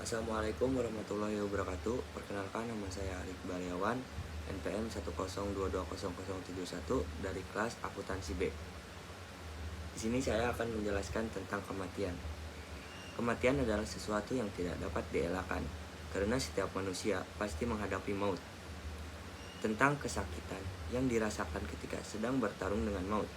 Assalamualaikum warahmatullahi wabarakatuh. Perkenalkan, nama saya Arif Baryawan, NPM 102200071 dari kelas akuntansi B. Di sini saya akan menjelaskan tentang kematian. Kematian adalah sesuatu yang tidak dapat dielakkan, karena setiap manusia pasti menghadapi maut. Tentang kesakitan yang dirasakan ketika sedang bertarung dengan maut.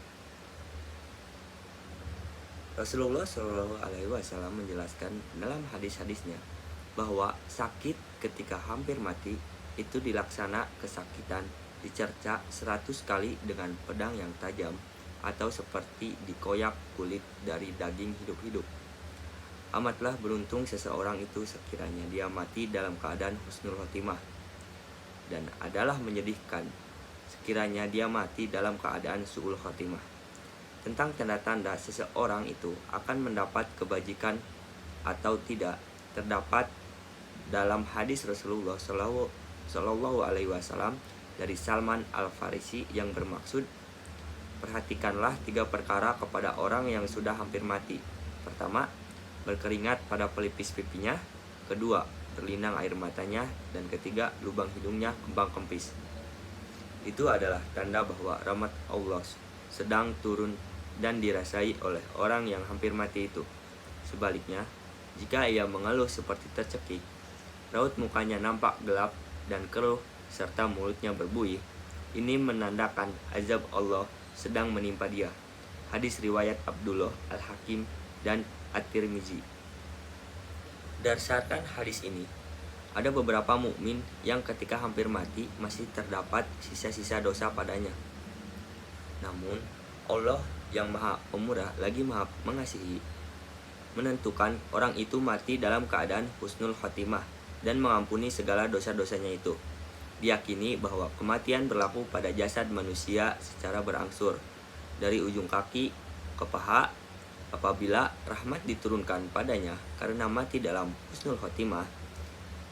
Rasulullah Shallallahu Alaihi Wasallam menjelaskan dalam hadis-hadisnya bahwa sakit ketika hampir mati itu dilaksana kesakitan dicerca 100 kali dengan pedang yang tajam atau seperti dikoyak kulit dari daging hidup-hidup. Amatlah beruntung seseorang itu sekiranya dia mati dalam keadaan husnul khotimah, dan adalah menyedihkan sekiranya dia mati dalam keadaan su'ul khotimah. Tentang tanda-tanda seseorang itu akan mendapat kebajikan atau tidak terdapat dalam hadis Rasulullah Shallallahu Alaihi Wasallam dari Salman Al-Farisi yang bermaksud, perhatikanlah 3 perkara kepada orang yang sudah hampir mati. Pertama, berkeringat pada pelipis pipinya. Kedua, terlinang air matanya. Dan ketiga, lubang hidungnya kembang kempis. Itu adalah tanda bahwa rahmat Allah sedang turun dan dirasai oleh orang yang hampir mati itu. Sebaliknya, jika ia mengeluh seperti tercekik, raut mukanya nampak gelap dan keruh, serta mulutnya berbuih, ini menandakan azab Allah sedang menimpa dia. Hadis riwayat Abdullah Al-Hakim dan At-Tirmizi. Berdasarkan hadis ini, ada beberapa mukmin yang ketika hampir mati masih terdapat sisa-sisa dosa padanya. Namun, Allah yang maha pemurah lagi maha mengasihi menentukan orang itu mati dalam keadaan husnul khotimah dan mengampuni segala dosa-dosanya itu. Diyakini bahwa kematian berlaku pada jasad manusia secara berangsur dari ujung kaki ke paha. Apabila rahmat diturunkan padanya karena mati dalam husnul khotimah,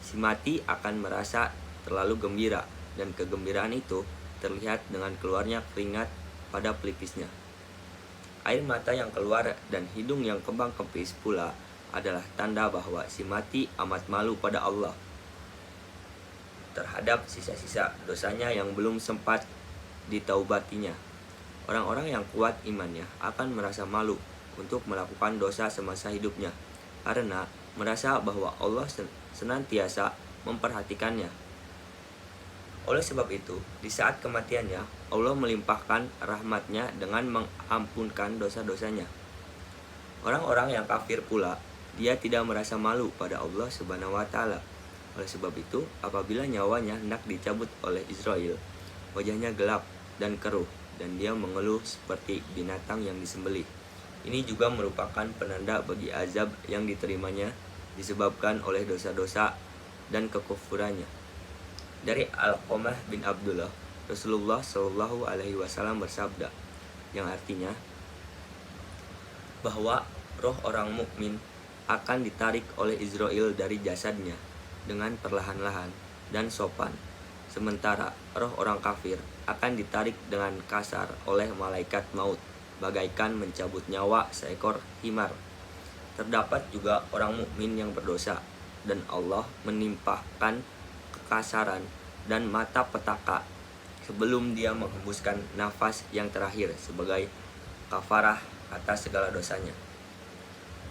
si mati akan merasa terlalu gembira, dan kegembiraan itu terlihat dengan keluarnya keringat pada pelipisnya. Air mata yang keluar dan hidung yang kembang kempis pula adalah tanda bahwa si mati amat malu pada Allah terhadap sisa-sisa dosanya yang belum sempat ditaubatinya. Orang-orang yang kuat imannya akan merasa malu untuk melakukan dosa semasa hidupnya, karena merasa bahwa Allah senantiasa memperhatikannya. Oleh sebab itu, di saat kematiannya, Allah melimpahkan rahmatnya dengan mengampunkan dosa-dosanya. Orang-orang yang kafir pula, dia tidak merasa malu pada Allah Subhanahu wa Ta'ala. Oleh sebab itu, apabila nyawanya hendak dicabut oleh Israel, wajahnya gelap dan keruh, dan dia mengeluh seperti binatang yang disembelih. Ini juga merupakan penanda bagi azab yang diterimanya disebabkan oleh dosa-dosa dan kekufurannya. Dari Alqamah bin Abdullah, Rasulullah Shallallahu Alaihi Wasallam bersabda, yang artinya bahwa roh orang mukmin akan ditarik oleh Israel dari jasadnya dengan perlahan-lahan dan sopan, sementara roh orang kafir akan ditarik dengan kasar oleh malaikat maut, bagaikan mencabut nyawa seekor himar. Terdapat juga orang mukmin yang berdosa, dan Allah menimpahkan kekasaran dan mata petaka sebelum dia menghembuskan nafas yang terakhir sebagai kafarah atas segala dosanya.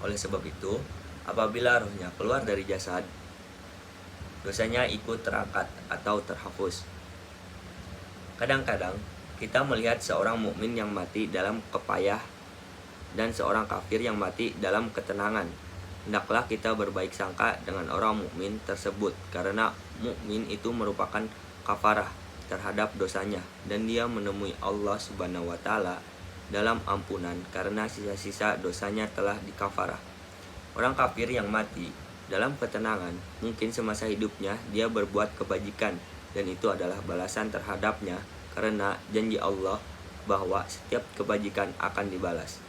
Oleh sebab itu, apabila rohnya keluar dari jasad, dosanya ikut terangkat atau terhapus. Kadang-kadang kita melihat seorang mukmin yang mati dalam kepayah dan seorang kafir yang mati dalam ketenangan. Hendaklah kita berbaik sangka dengan orang mukmin tersebut, karena mukmin itu merupakan kafarah terhadap dosanya, dan dia menemui Allah Subhanahu wa Ta'ala dalam ampunan karena sisa-sisa dosanya telah dikafarah. Orang kafir yang mati dalam ketenangan, mungkin semasa hidupnya dia berbuat kebajikan, dan itu adalah balasan terhadapnya karena janji Allah bahwa setiap kebajikan akan dibalas.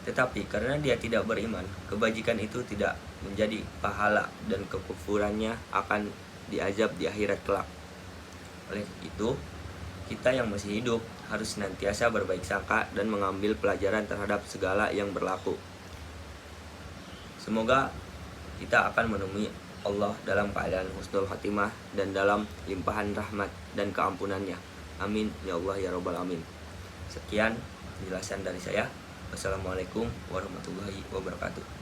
Tetapi karena dia tidak beriman, kebajikan itu tidak menjadi pahala, dan kekufurannya akan diazab di akhirat kelak. Oleh itu, kita yang masih hidup harus senantiasa berbaik sangka dan mengambil pelajaran terhadap segala yang berlaku. Semoga kita akan menemui Allah dalam keadaan husnul khatimah dan dalam limpahan rahmat dan keampunannya. Amin ya Allah ya Rabbal Alamin. Sekian penjelasan dari saya. Wassalamualaikum warahmatullahi wabarakatuh.